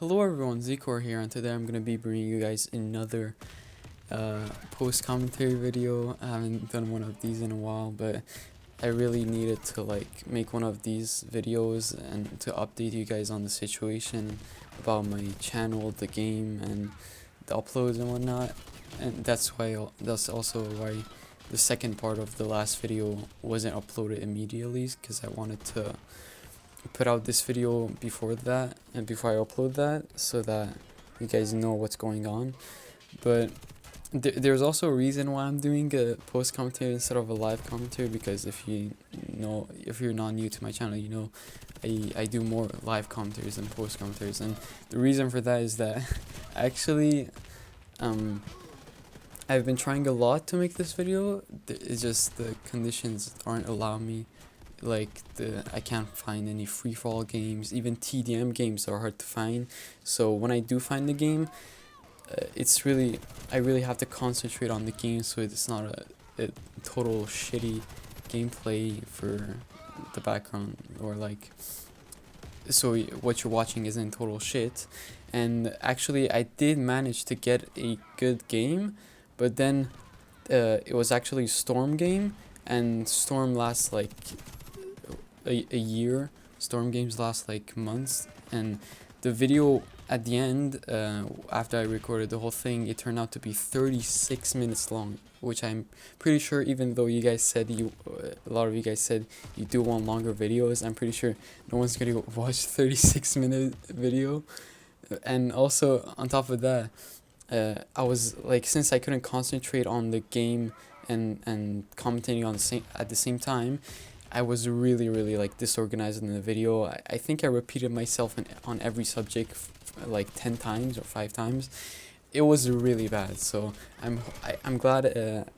Hello everyone, Zikor here, and today I'm going to be bringing you guys another post-commentary video. I haven't done one of these in a while, but I really needed to make one of these videos and to update you guys on the situation about my channel, the game, and the uploads and whatnot. And that's also why the second part of the last video wasn't uploaded immediately, because I wanted to put out this video before that and before I upload that, so that you guys know what's going on. But there's also a reason why I'm doing a post commentary instead of a live commentary, because if you're not new to my channel, you know I do more live commentaries than post commentaries. And the reason for that is that actually I've been trying a lot to make this video. It's just the conditions aren't allowing me. I can't find any free-for-all games. Even TDM games are hard to find. So when I do find the game, I really have to concentrate on the game, so it's not a total shitty gameplay for the background, or so what you're watching isn't total shit. And actually I did manage to get a good game, but then it was actually Storm game, and Storm lasts like a year. Storm games last like months, and the video at the end, after I recorded the whole thing, it turned out to be 36 minutes long, which I'm pretty sure, even though you guys said a lot of you guys said you do want longer videos, I'm pretty sure no one's gonna go watch 36-minute video. And also on top of that, I was like, since I couldn't concentrate on the game and commentating at the same time, I was really like disorganized in the video. I think I repeated myself on every subject like 10 times or 5 times. It was really bad. So I'm glad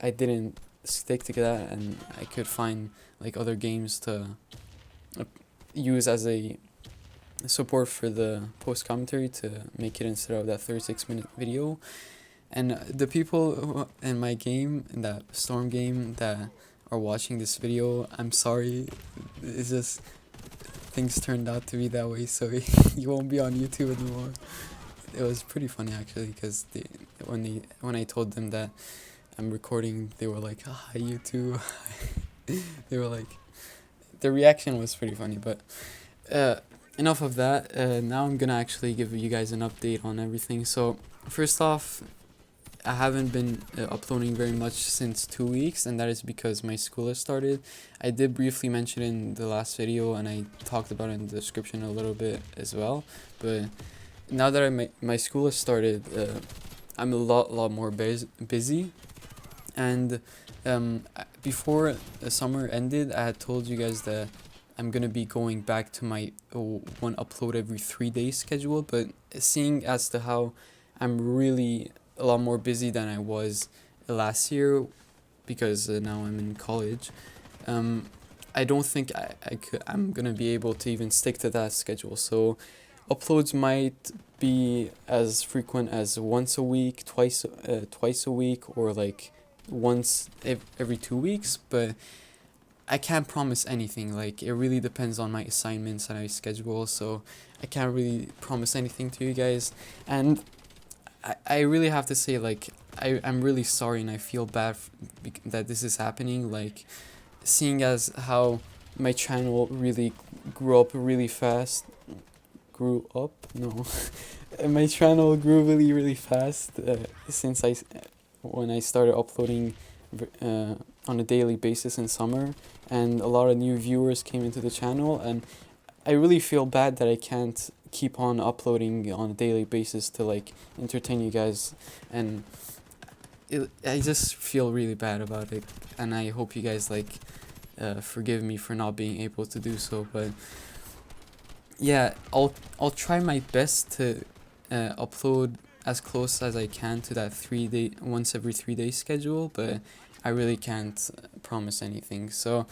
I didn't stick to that, and I could find like other games to use as a support for the post commentary to make it instead of that 36-minute video. And the people in my game, in that Storm game, that are watching this video, I'm sorry. It's just things turned out to be that way, so you won't be on YouTube anymore. It was pretty funny actually, because when I told them that I'm recording, they were like, "Hi YouTube." They were like, the reaction was pretty funny. But enough of that. Now I'm gonna actually give you guys an update on everything. So first off, I haven't been uploading very much since 2 weeks, and that is because my school has started. I did briefly mention in the last video, and I talked about it in the description a little bit as well. But now that my school has started, I'm a lot more busy. And before the summer ended, I had told you guys that I'm gonna be going back to my one upload every 3 days schedule. But seeing as to how I'm really a lot more busy than I was last year, because now I'm in college, I don't think I'm gonna be able to even stick to that schedule. So uploads might be as frequent as once a week, twice a week, or like once every 2 weeks. But I can't promise anything. Like, it really depends on my assignments and my schedule, so I can't really promise anything to you guys. And I really have to say, like, I'm really sorry, and I feel bad that this is happening. Like, seeing as how my channel really grew up really fast. My channel grew really fast since when I started uploading on a daily basis in summer, and a lot of new viewers came into the channel, and I really feel bad that I can't keep on uploading on a daily basis to like entertain you guys, and I just feel really bad about it, and I hope you guys forgive me for not being able to do so. But yeah, I'll try my best to upload as close as I can to that once every 3 day schedule, but I really can't promise anything. So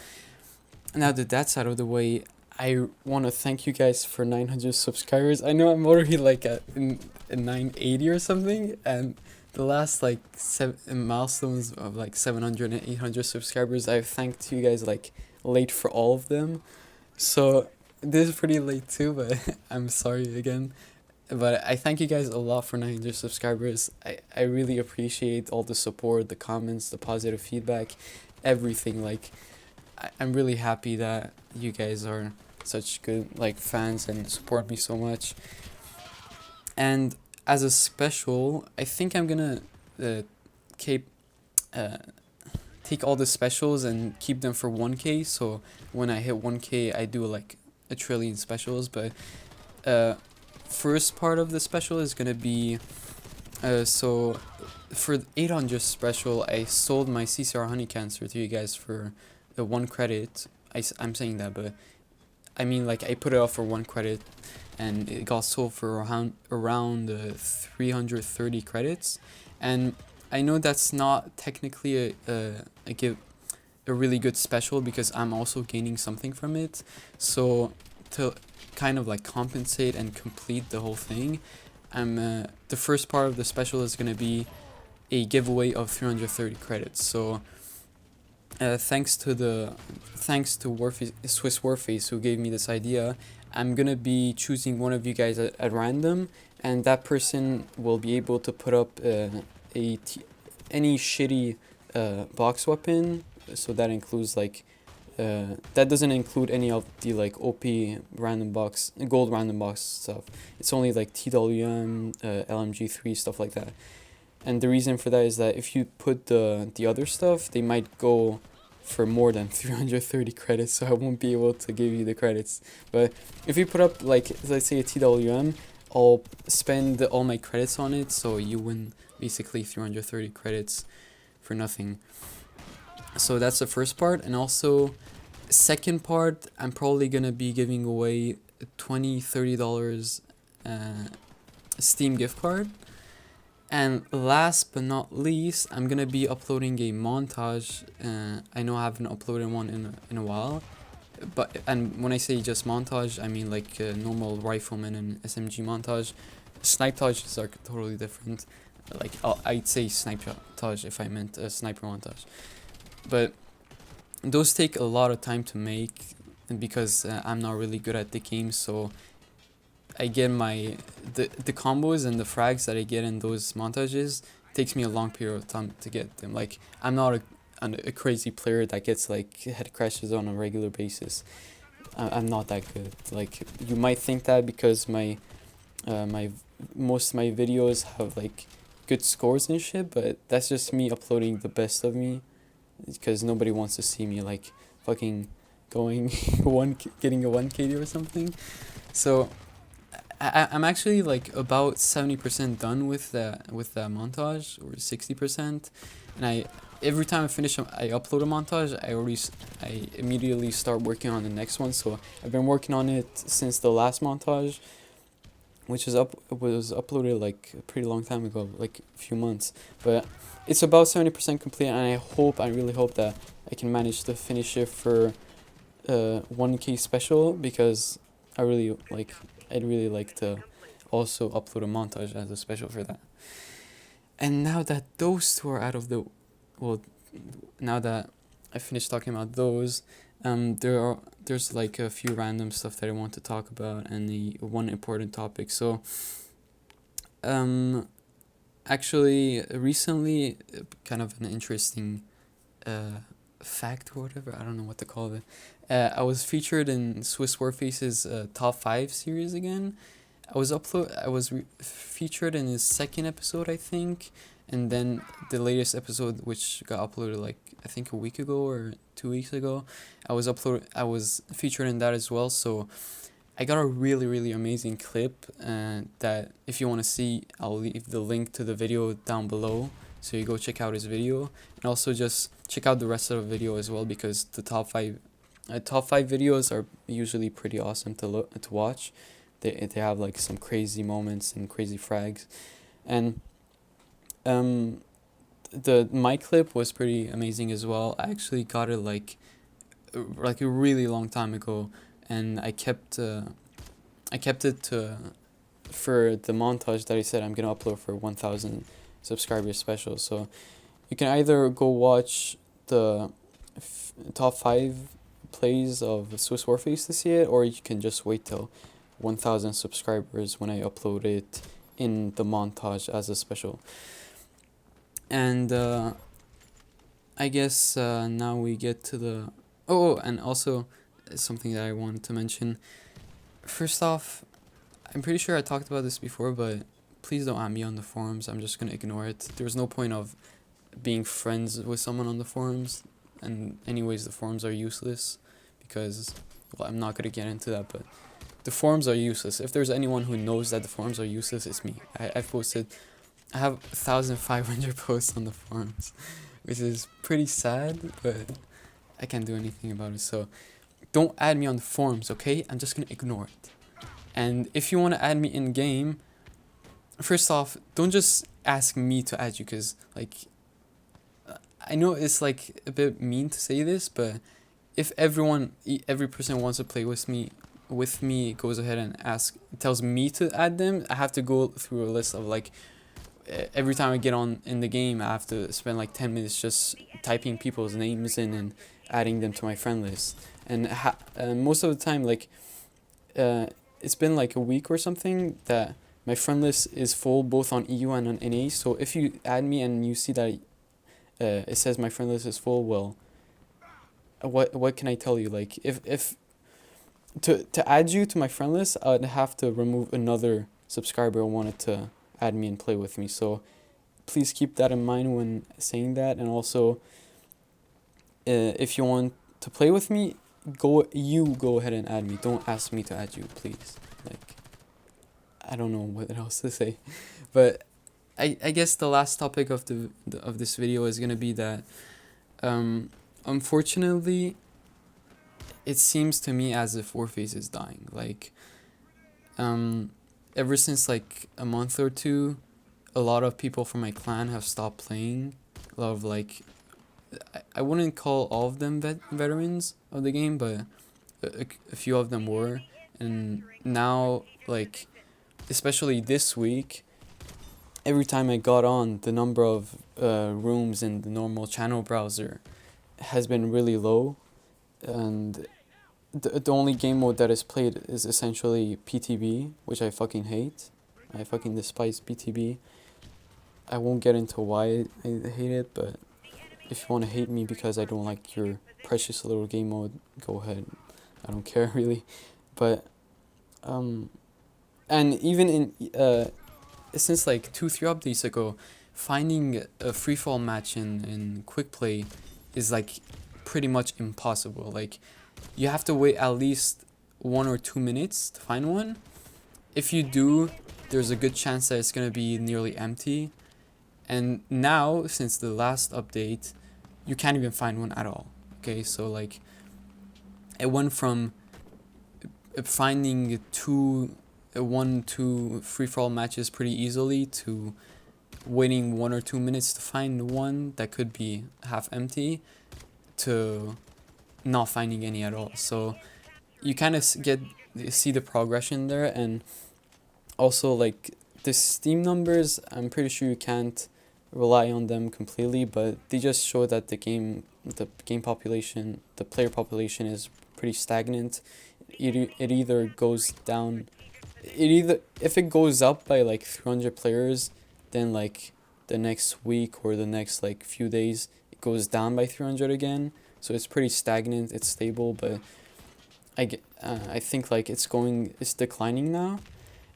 now that that's out of the way, I want to thank you guys for 900 subscribers. I know I'm already like at 980 or something, and the last like milestones of like 700 and 800 subscribers, I've thanked you guys like late for all of them. So this is pretty late too, but I'm sorry again. But I thank you guys a lot for 900 subscribers. I really appreciate all the support, the comments, the positive feedback, everything. Like, I'm really happy that you guys are such good like fans and support me so much. And as a special, I think I'm gonna uh, keep uh, take all the specials and keep them for 1K. So when I hit 1K, I do like a trillion specials. But uh, first part of the special is gonna be so for the 800 special, I sold my CCR honey cancer to you guys for the 1 credit. I'm saying that, but I mean like I put it up for 1 credit, and it got sold for around 330 credits, and I know that's not technically a really good special because I'm also gaining something from it. So to kind of like compensate and complete the whole thing, the first part of the special is gonna be a giveaway of 330 credits. So thanks to Warface, Swiss Warface, who gave me this idea, I'm gonna be choosing one of you guys at random, and that person will be able to put up any shitty box weapon. So that includes like that doesn't include any of the like OP gold random box stuff. It's only like TWM, LMG3, stuff like that. And the reason for that is that if you put the other stuff, they might go for more than 330 credits, so I won't be able to give you the credits. But if you put up like, let's say, a TWM, I'll spend all my credits on it, so you win basically 330 credits for nothing. So that's the first part. And also second part, I'm probably gonna be giving away $20-$30 Steam gift card. And last but not least, I'm gonna be uploading a montage. I know I haven't uploaded one in a while, and when I say just montage, I mean like normal rifleman and SMG montage. Snipetages are totally different. Like I'd say snipetage if I meant a sniper montage. But those take a lot of time to make, and because I'm not really good at the game, so I get the combos and the frags that I get in those montages takes me a long period of time to get them. Like, I'm not a crazy player that gets like head crashes on a regular basis. I'm not that good. Like, you might think that because most of my videos have like good scores and shit, but that's just me uploading the best of me, because nobody wants to see me like fucking going getting a 1KD or something. So I'm actually like about 70% done with that montage, or 60%, and every time I upload a montage, I immediately start working on the next one. So I've been working on it since the last montage, which was uploaded like a pretty long time ago, like a few months, but it's about 70% complete, and I really hope that I can manage to finish it for 1K special, because I'd really like to also upload a montage as a special for that. And now that those two are now that I finished talking about those, there's like a few random stuff that I want to talk about, and the one important topic. So actually recently, kind of an interesting fact or whatever, I don't know what to call it. I was featured in Swiss Warface's top 5 series again. I was featured in his second episode, I think, and then the latest episode, which got uploaded like I think a week ago or 2 weeks ago, I was featured in that as well. So I got a really amazing clip that if you want to see, I'll leave the link to the video down below, so you go check out his video, and also just check out the rest of the video as well, because the top five videos are usually pretty awesome to watch. They have like some crazy moments and crazy frags, and my clip was pretty amazing as well. I actually got it like a really long time ago, and I kept it for the montage that I said I'm gonna upload for 1,000 subscribers special. So you can either go watch the top 5 plays of Swiss Warface to see it, or you can just wait till 1,000 subscribers when I upload it in the montage as a special. And I guess now we get to the... Oh, and also something that I wanted to mention. First off, I'm pretty sure I talked about this before, but please don't add me on the forums. I'm just gonna ignore it. There's no point of being friends with someone on the forums, and anyways, the forums are useless because, well, I'm not gonna get into that, but the forums are useless. If there's anyone who knows that the forums are useless, it's me. I have 1,500 posts on the forums, which is pretty sad, but I can't do anything about it. So don't add me on the forums, okay? I'm just gonna ignore it. And if you want to add me in game, first off, don't just ask me to add you, because like, I know it's like a bit mean to say this, but if every person wants to play with me goes ahead and tells me to add them, I have to go through a list of like, every time I get on in the game, I have to spend like 10 minutes just typing people's names in and adding them to my friend list. And most of the time, like, it's been like a week or something that my friend list is full both on EU and on NA. So if you add me and you see that it says my friend list is full, well, what can I tell you? Like, if to add you to my friend list, I'd have to remove another subscriber who wanted to add me and play with me. So please keep that in mind when saying that. And also, if you want to play with me, go ahead and add me. Don't ask me to add you, please. Like, I don't know what else to say, but I guess the last topic of this video is gonna be that unfortunately it seems to me as if Warface is dying. Like, ever since like a month or two, a lot of people from my clan have stopped playing. A lot of like, I wouldn't call all of them veterans of the game, but a few of them were. And now, like, especially this week, every time I got on, the number of rooms in the normal channel browser has been really low. And the only game mode that is played is essentially PTB, which I fucking hate. I fucking despise PTB. I won't get into why I hate it, but if you want to hate me because I don't like your precious little game mode, go ahead. I don't care really. But and even in since like 2-3 updates ago, finding a free fall match in quick play is like pretty much impossible. Like, you have to wait at least 1 or 2 minutes to find one. If you do, there's a good chance that it's gonna be nearly empty. And now, since the last update, you can't even find one at all. Okay, so like, it went from finding 1-2 free-for-all matches pretty easily to waiting 1 or 2 minutes to find one that could be half empty to not finding any at all. So you kind of see the progression there. And also, like, the Steam numbers, I'm pretty sure you can't rely on them completely, but they just show that the game population, the player population, is pretty stagnant. It either goes down, if it goes up by like 300 players, then like the next week or the next like few days it goes down by 300 again. So it's pretty stagnant, it's stable, but I think like it's declining now.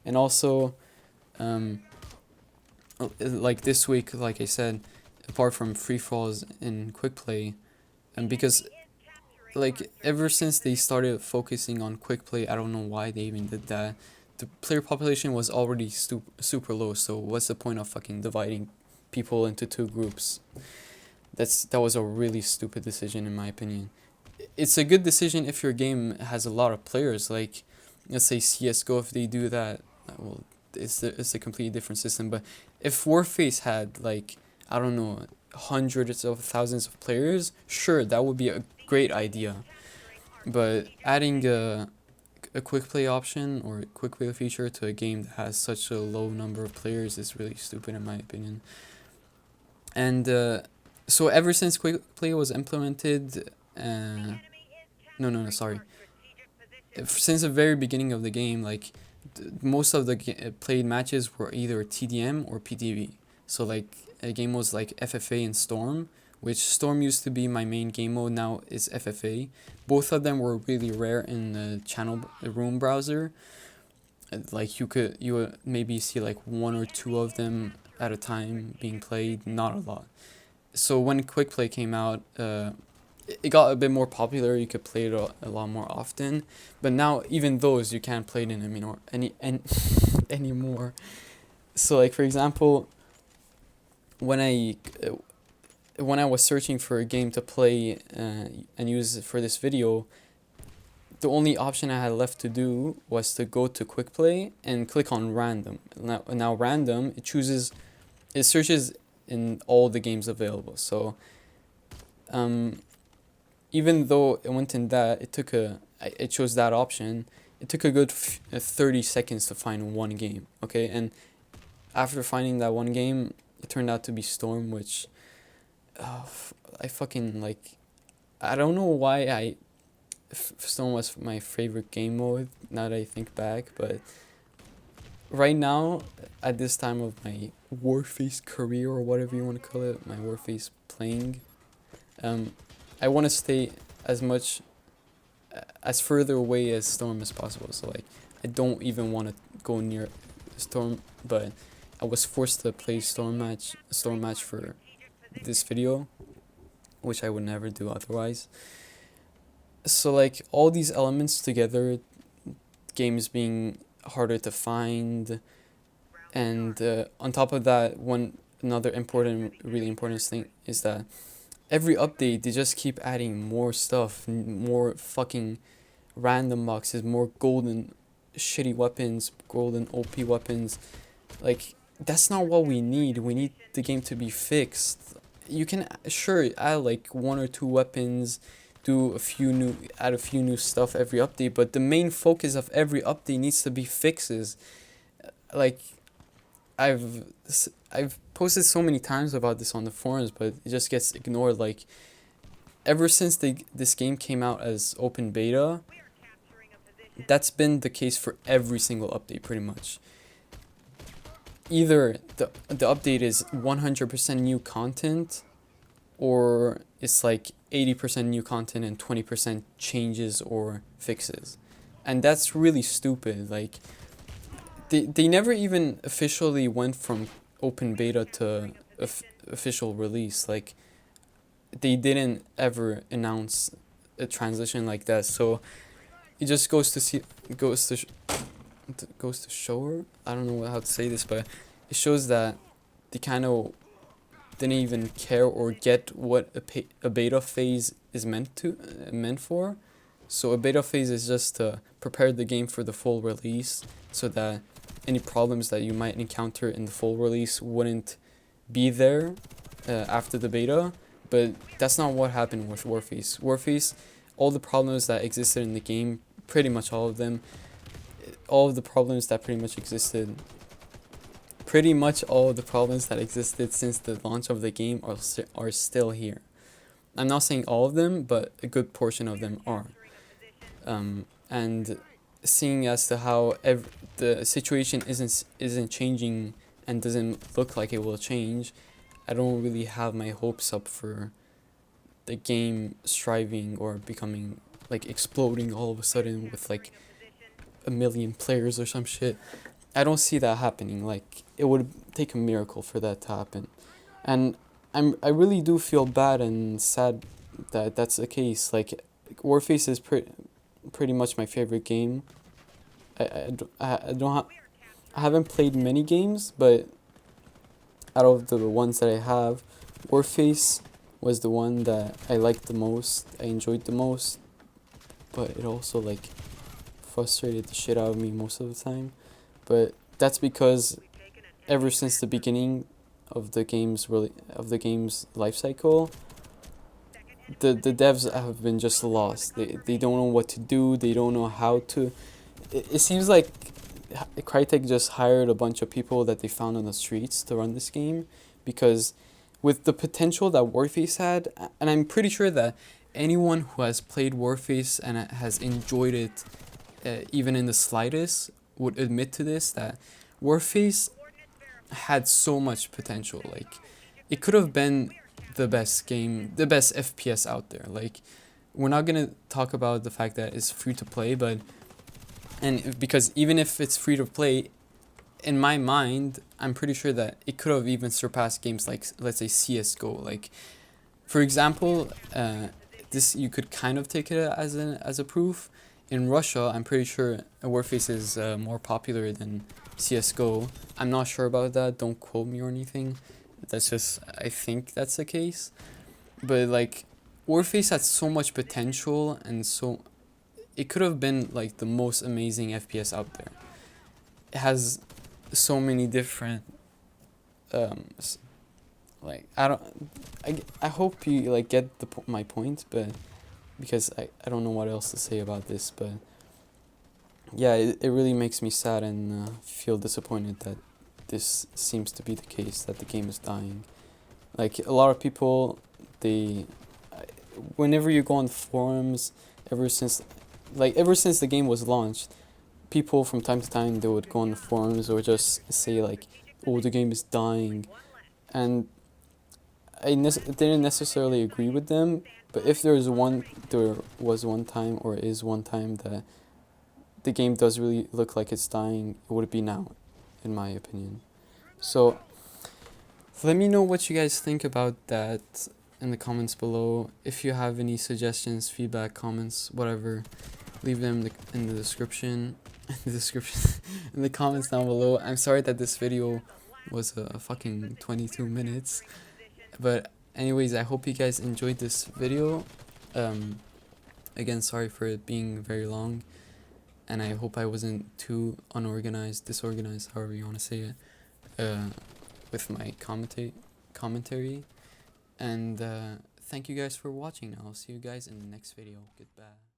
And also, like this week, like I said, apart from free falls in quick play, and because like ever since they started focusing on quick play, I don't know why they even did that. The player population was already super low, so what's the point of fucking dividing people into 2 groups? That was a really stupid decision in my opinion. It's a good decision if your game has a lot of players, like let's say CSGO. If they do that, well, it's a completely different system. But if Warface had like, I don't know, hundreds of thousands of players, sure, that would be a great idea. But adding a quick play option or a quick play feature to a game that has such a low number of players is really stupid in my opinion. And so ever since quick play was implemented, sorry. since the very beginning of the game, like most of the played matches were either TDM or PTV. So like a game was like FFA and Storm, which Storm used to be my main game mode, now is FFA. Both of them were really rare in the channel room browser. Like you would maybe see like one or two of them at a time being played, not a lot. So when Quick Play came out, it got a bit more popular. You could play it a lot more often, but now even those you can't play it in anymore. So like for example, when I was searching for a game to play and use for this video, the only option I had left to do was to go to Quick Play and click on random. Now random, it searches in all the games available. So even though it went in that, it chose that option. It took a good 30 seconds to find one game. Okay, and after finding that one game, it turned out to be Storm, which I fucking like. I don't know why Storm was my favorite game mode, now that I think back, but right now, at this time of my Warface career, or whatever you want to call it, my Warface playing, I want to stay as further away as Storm as possible. So like, I don't even want to go near Storm, but I was forced to play Storm match for this video, which I would never do otherwise. So like all these elements together, games being harder to find, and on top of that, another really important thing is that every update they just keep adding more stuff, more fucking random boxes, more golden shitty weapons, golden OP weapons. Like, that's not what we need. We need the game to be fixed. You can sure add like one or two weapons, add a few new stuff every update, but the main focus of every update needs to be fixes. Like, I've posted so many times about this on the forums, but it just gets ignored. Like, ever since this game came out as open beta, that's been the case for every single update pretty much. Either the update is 100% new content, or it's like 80% new content and 20% changes or fixes. And that's really stupid. Like, they never even officially went from open beta to official release. Like, they didn't ever announce a transition like that. So it just goes to show, I don't know how to say this, but it shows that they kind of didn't even care or get what a beta phase is meant for. So a beta phase is just to prepare the game for the full release, so that any problems that you might encounter in the full release wouldn't be there after the beta. But that's not what happened with Warface. Warface, all the problems that existed in the game, pretty much all of them, all of the problems that pretty much existed since the launch of the game are still here. I'm not saying all of them, but a good portion of them are. And seeing as to how the situation isn't changing and doesn't look like it will change, I don't really have my hopes up for the game striving or becoming, like, exploding all of a sudden with like 1 million players or some shit. I don't see that happening. Like, it would take a miracle for that to happen. And I really do feel bad and sad that that's the case. Like, Warface is pretty much my favorite game. I haven't played many games, but out of the ones that I have, Warface was the one that I liked the most, I enjoyed the most, but it also like frustrated the shit out of me most of the time. But that's because ever since the beginning of the game's life cycle, the devs have been just lost. They don't know what to do. They don't know how to. It seems like Crytek just hired a bunch of people that they found on the streets to run this game, because with the potential that Warface had, and I'm pretty sure that anyone who has played Warface and has enjoyed it even in the slightest, would admit to this, that Warface had so much potential. Like, it could have been the best game, the best FPS out there. Like, we're not gonna talk about the fact that it's free to play, but because even if it's free to play, in my mind, I'm pretty sure that it could have even surpassed games like, let's say, CS:GO. Like, for example, this you could kind of take it as a proof. In Russia, I'm pretty sure Warface is more popular than CS:GO. I'm not sure about that. Don't quote me or anything. That's just, I think that's the case. But like, Warface had so much potential, and so it could have been like the most amazing FPS out there. It has so many different like, I hope you like get my point, but because I don't know what else to say about this. But yeah, it really makes me sad and feel disappointed that this seems to be the case, that the game is dying. Like, a lot of people, whenever you go on forums, ever since the game was launched, people from time to time, they would go on the forums or just say like, oh, the game is dying. And I didn't necessarily agree with them, but if there was one time, or is one time, that the game does really look like it's dying, it would be now, in my opinion. So let me know what you guys think about that in the comments below. If you have any suggestions, feedback, comments, whatever, leave them in the description. In the comments down below. I'm sorry that this video was a fucking 22 minutes. But anyways, I hope you guys enjoyed this video. Again, sorry for it being very long. And I hope I wasn't too disorganized, however you want to say it, with my commentary. And thank you guys for watching. I'll see you guys in the next video. Goodbye.